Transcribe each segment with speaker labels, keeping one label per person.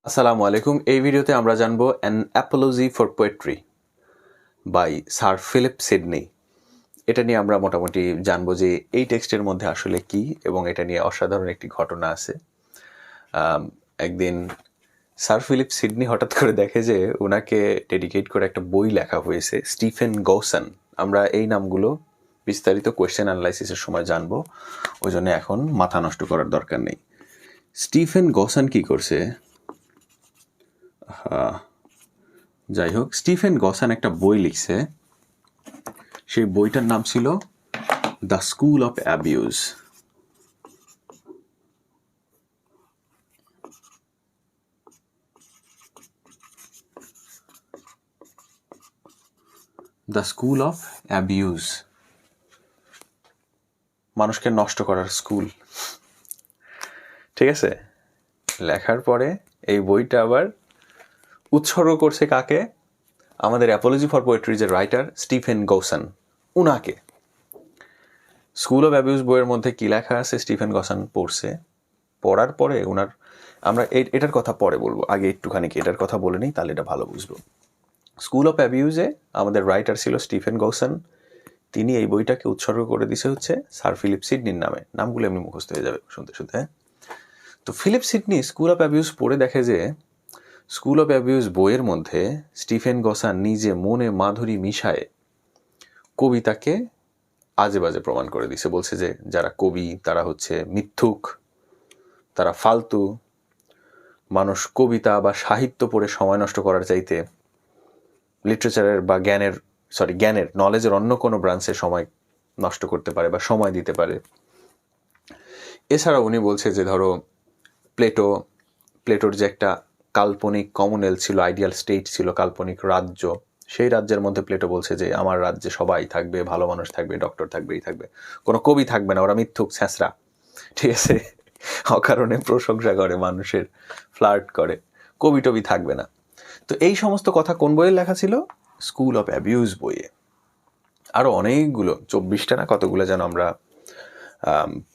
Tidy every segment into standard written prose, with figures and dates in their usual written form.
Speaker 1: আসসালামু আলাইকুম। এই ভিডিওতে আমরা জানবো an apology for poetry by sir Philip Sidney. এটা নিয়ে আমরা মোটামুটি জানবো যে এই টেক্সটের মধ্যে আসলে কি, এবং এটা নিয়ে অসাধারণ একটি ঘটনা আছে। একদিন স্যার ফিলিপ সিডনি হঠাৎ করে দেখে যে ওনাকে ডেডিকেট করে একটা বই লেখা হয়েছে, স্টিফেন গৌসন। আমরা এই নামগুলো বিস্তারিত কোয়েশ্চেন অ্যানালাইসিসের সময় জানবো, ওই জন্য এখন মাথা নষ্ট করার দরকার নেই। স্টিফেন গৌসন কি করছে? যাই হোক, স্টিফেন গসান একটা বই লিখছে। সেই বইটার নাম ছিল the school of abuse. The school of abuse, মানুষকে নষ্ট করার স্কুল। ঠিক আছে, লেখার পরে এই বইটা আবার উৎসর্গ করছে কাকে? আমাদের অ্যাপোলজি ফর পোয়েট্রি যে রাইটার স্টিফেন গৌসন, উনাকে। স্কুল অফ অ্যাবিউজ বইয়ের মধ্যে কি লেখা আছে স্টিফেন গৌসন পড়ছে। পড়ার পরে ওনার, আমরা এটার কথা পরে বলবো, আগে একটুখানি এটার কথা বলে নিই, তাহলে এটা ভালো বুঝবো। স্কুল অফ অ্যাবিউজে আমাদের রাইটার ছিল স্টিফেন গৌসন। তিনি এই বইটাকে উৎসর্গ করে দিছে হচ্ছে স্যার ফিলিপ সিডনির নামে। নামগুলো এমনি মুখস্থ হয়ে যাবে শুনতে শুনতে। তো Philip Sidney school of abuse পড়ে দেখে যে স্কুল অফ অ্যাবিউজ বইয়ের মধ্যে স্টিফেন গৌসন নিজে মনে মাধুরী মিশায়ে কবিতাকে আজে বাজে প্রমাণ করে দিছে। বলছে যে যারা কবি তারা হচ্ছে মিথ্যুক, তারা ফালতু। মানুষ কবিতা বা সাহিত্য পড়ে সময় নষ্ট করার চাইতে লিটারেচারের বা জ্ঞানের নলেজের অন্য কোনো ব্রাঞ্চে সময় নষ্ট করতে পারে বা সময় দিতে পারে। এছাড়া উনি বলছে যে ধরো প্লেটোর যে একটা কাল্পনিক কমনওয়েলথ ছিল, আইডিয়াল স্টেট ছিল, কাল্পনিক রাজ্য, সেই রাজ্যের মধ্যে প্লেটো বলছে যে আমার রাজ্যে সবাই থাকবে, ভালো মানুষ থাকবে, ডক্টর থাকবে, এই থাকবে, কোনো কবি থাকবে না, ওরা মিথ্যুক, ছ্যাঁচড়া। ঠিক আছে, অকারণে প্রশংসা করে, মানুষের ফ্লার্ট করে, কবি টবি থাকবে না। তো এই সমস্ত কথা কোন বইয়ে লেখা ছিল? স্কুল অফ অ্যাবিউজ বইয়ে। আরও অনেকগুলো, 24টা না কতগুলো যেন আমরা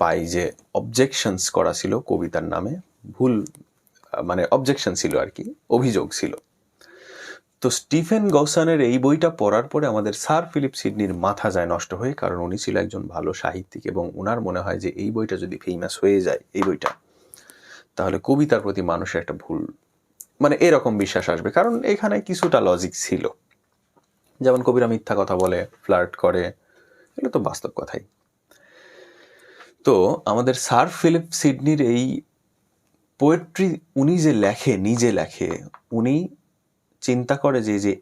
Speaker 1: পাই যে অবজেকশনস করা ছিল কবিতার নামে। ভুল, মানে অবজেকশন ছিল আর কি, অভিযোগ ছিল। তো স্টিফেন গৌসনের এই বইটা পড়ার পরে আমাদের স্যার ফিলিপ সিডনির মাথা যায় নষ্ট হয়ে, কারণ উনি ছিল একজন ভালো সাহিত্যিক এবং উনার মনে হয় যে এই বইটা যদি ফেমাস হয়ে যায়, এই বইটা, তাহলে কবিতার প্রতি মানুষের একটা ভুল, মানে এরকম বিশ্বাস আসবে। কারণ এখানে কিছুটা লজিক ছিল, যেমন কবিরা মিথ্যা কথা বলে, ফ্লার্ট করে, এগুলো তো বাস্তব কথাই। তো আমাদের স্যার ফিলিপ সিডনির এই পোয়েট্রি উনি যে লেখে, নিজে লেখে, উনি চিন্তা করে যে যে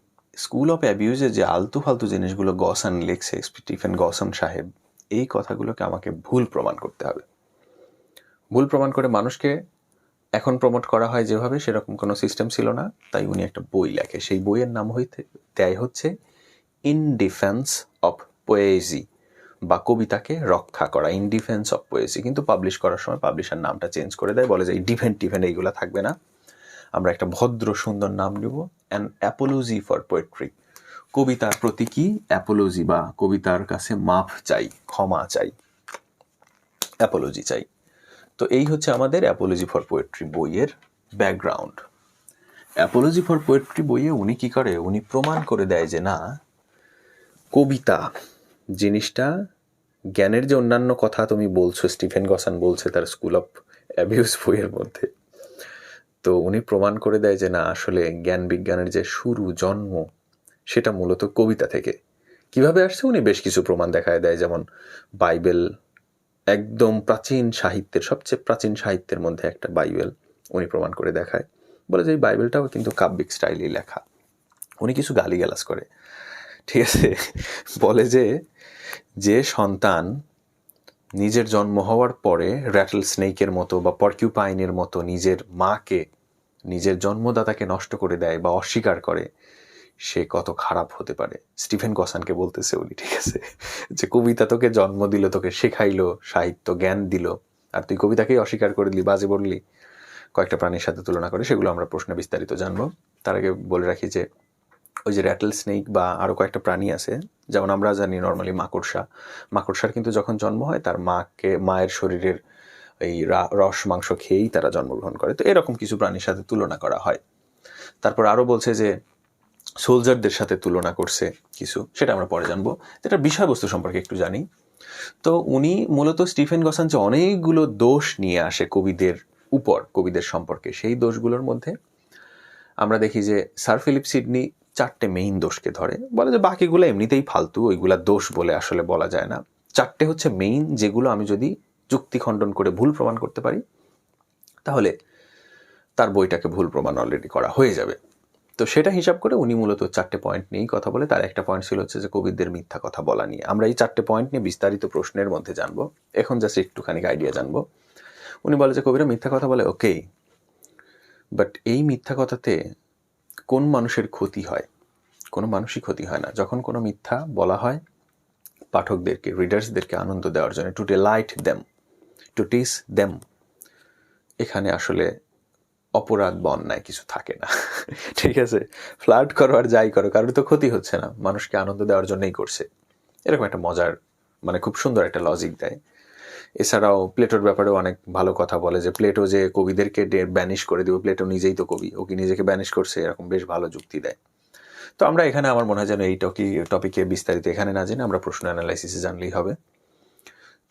Speaker 1: স্কুল অফ অ্যাবিউজে যে আলতু ফালতু জিনিসগুলো গৌসন লিখছে, স্টিফেন গৌসন সাহেব, এই কথাগুলোকে আমাকে ভুল প্রমাণ করতে হবে। ভুল প্রমাণ করে মানুষকে এখন প্রমোট করা হয় যেভাবে, সেরকম কোনো সিস্টেম ছিল না। তাই উনি একটা বই লেখে, সেই বইয়ের নাম দেয় হচ্ছে ইন ডিফেন্স অফ পোয়েজি, বা কবিতাকে রক্ষা করা, ইন ডিফেন্স অফ পোয়েজি। কিন্তু পাবলিশ করার সময় পাবলিশার নামটা চেঞ্জ করে দেয়, বলে যে এই ডিফেন্ট এইগুলো থাকবে না, আমরা একটা ভদ্র সুন্দর নাম নেব, অ্যান অ্যাপোলজি ফর পোয়েট্রি। কবিতার প্রতি কি অ্যাপোলজি, বা কবিতার কাছে মাফ চাই, ক্ষমা চাই, অ্যাপোলজি চাই। তো এই হচ্ছে আমাদের অ্যাপোলজি ফর পোয়েট্রি বইয়ের ব্যাকগ্রাউন্ড। অ্যাপোলজি ফর পোয়েট্রি বইয়ে উনি কি করে? উনি প্রমাণ করে দেয় যে না, কবিতা জিনিসটা, জ্ঞানের যে অন্যান্য কথা তুমি বলছো, স্টিফেন গৌসন বলছে তার স্কুল অফ অ্যাবিউজ বইয়ের মধ্যে, তো উনি প্রমাণ করে দেয় যে না, আসলে জ্ঞান বিজ্ঞানের যে শুরু, জন্ম, সেটা মূলত কবিতা থেকে। কিভাবে আসছে উনি বেশ কিছু প্রমাণ দেখায় দেয়। যেমন বাইবেল, একদম প্রাচীন সাহিত্যের, সবচেয়ে প্রাচীন সাহিত্যের মধ্যে একটা বাইবেল উনি প্রমাণ করে দেখায়। বলে যে এই বাইবেলটাও কিন্তু কাব্যিক স্টাইলেই লেখা। উনি কিছু গালিগালাজ করে, ঠিক আছে। বলে যে যে সন্তান নিজের জন্ম হওয়ার পরে র্যাটল স্নেকের মতো বা পর্কিউপাইনের মতো নিজের মাকে, নিজের জন্মদাতাকে নষ্ট করে দেয় বা অস্বীকার করে, সে কত খারাপ হতে পারে। স্টিফেন গৌসনকে বলতেছে উনি, ঠিক আছে, যে কবিতা তোকে জন্ম দিল, তোকে শেখাইলো, সাহিত্য জ্ঞান দিল, আর তুই কবিতাকেই অস্বীকার করে দিলি, বাজে বললি, কয়েকটা প্রাণীর সাথে তুলনা করে। সেগুলো আমরা প্রশ্নে বিস্তারিত জানবো। তার আগে বলে রাখি যে ওই যে র্যাটল স্নেক বা আরও কয়েকটা প্রাণী আছে, যেমন আমরা জানি নর্মালি মাকড়সার কিন্তু যখন জন্ম হয় তার মায়ের শরীরের এই রস মাংস খেয়েই তারা জন্মগ্রহণ করে। তো এরকম কিছু প্রাণীর সাথে তুলনা করা হয়। তারপর আরও বলছে যে সোলজারদের সাথে তুলনা করছে কিছু, সেটা আমরা পরে জানবো। এটার বিষয়বস্তু সম্পর্কে একটু জানি। তো উনি মূলত স্টিফেন গসাঞ্চ অনেকগুলো দোষ নিয়ে আসে কবিদের সম্পর্কে। সেই দোষগুলোর মধ্যে আমরা দেখি যে স্যার ফিলিপ সিডনি 4টে মেইন দোষকে ধরে, বলে যে বাকিগুলো এমনিতেই ফালতু, ওইগুলা দোষ বলে আসলে বলা যায় না। 4টে হচ্ছে মেইন, যেগুলো আমি যদি যুক্তি খণ্ডন করে ভুল প্রমাণ করতে পারি তাহলে তার বইটাকে ভুল প্রমাণ অলরেডি করা হয়ে যাবে। তো সেটা হিসাব করে উনি মূলত 4টে পয়েন্ট নিয়েই কথা বলে। তার একটা পয়েন্ট ছিল হচ্ছে যে কবিদের মিথ্যা কথা বলা নিয়ে। আমরা এই 4টে পয়েন্ট নিয়ে বিস্তারিত প্রশ্নের মধ্যে জানবো, এখন জাস্ট একটুখানি আইডিয়া জানবো। উনি বলে যে কবিরা মিথ্যা কথা বলে, ওকে, বাট এই মিথ্যা কথাতে কোন মানুষের ক্ষতি হয়? কোনো মানুষই ক্ষতি হয় না। যখন কোনো মিথ্যা বলা হয় পাঠকদেরকে, রিডার্সদেরকে আনন্দ দেওয়ার জন্য, to delight them, to tease them, এখানে আসলে অপরাধ বা অন্যায় কিছু থাকে না। ঠিক আছে, ফ্লার্ট করো আর যাই করো, কারোর তো ক্ষতি হচ্ছে না, মানুষকে আনন্দ দেওয়ার জন্যই করছে। এরকম একটা মজার, মানে খুব সুন্দর একটা লজিক দেয়। এছাড়াও প্লেটোর ব্যাপারেও অনেক ভালো কথা বলে, যে প্লেটো যে কবিদেরকে ব্যানিশ করে দিব, প্লেটো নিজেই তো কবি, ও কি নিজেকে ব্যানিশ করছে, এরকম বেশ ভালো যুক্তি দেয়। তো আমরা এখানে, আমার মনে হয় যেন এই টপিকে বিস্তারিত এখানে না জেনে আমরা প্রশ্ন অ্যানালাইসিসে জানলেই হবে।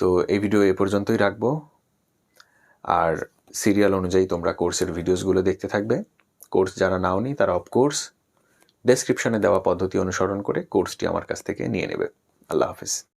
Speaker 1: তো এই ভিডিও এ পর্যন্তই রাখবো, আর সিরিয়াল অনুযায়ী তোমরা কোর্সের ভিডিওসগুলো দেখতে থাকবে। কোর্স যারা নাওনি তারা অফকোর্স ডেসক্রিপশনে দেওয়া পদ্ধতি অনুসরণ করে কোর্সটি আমার কাছ থেকে নিয়ে নেবে। আল্লাহ হাফিজ।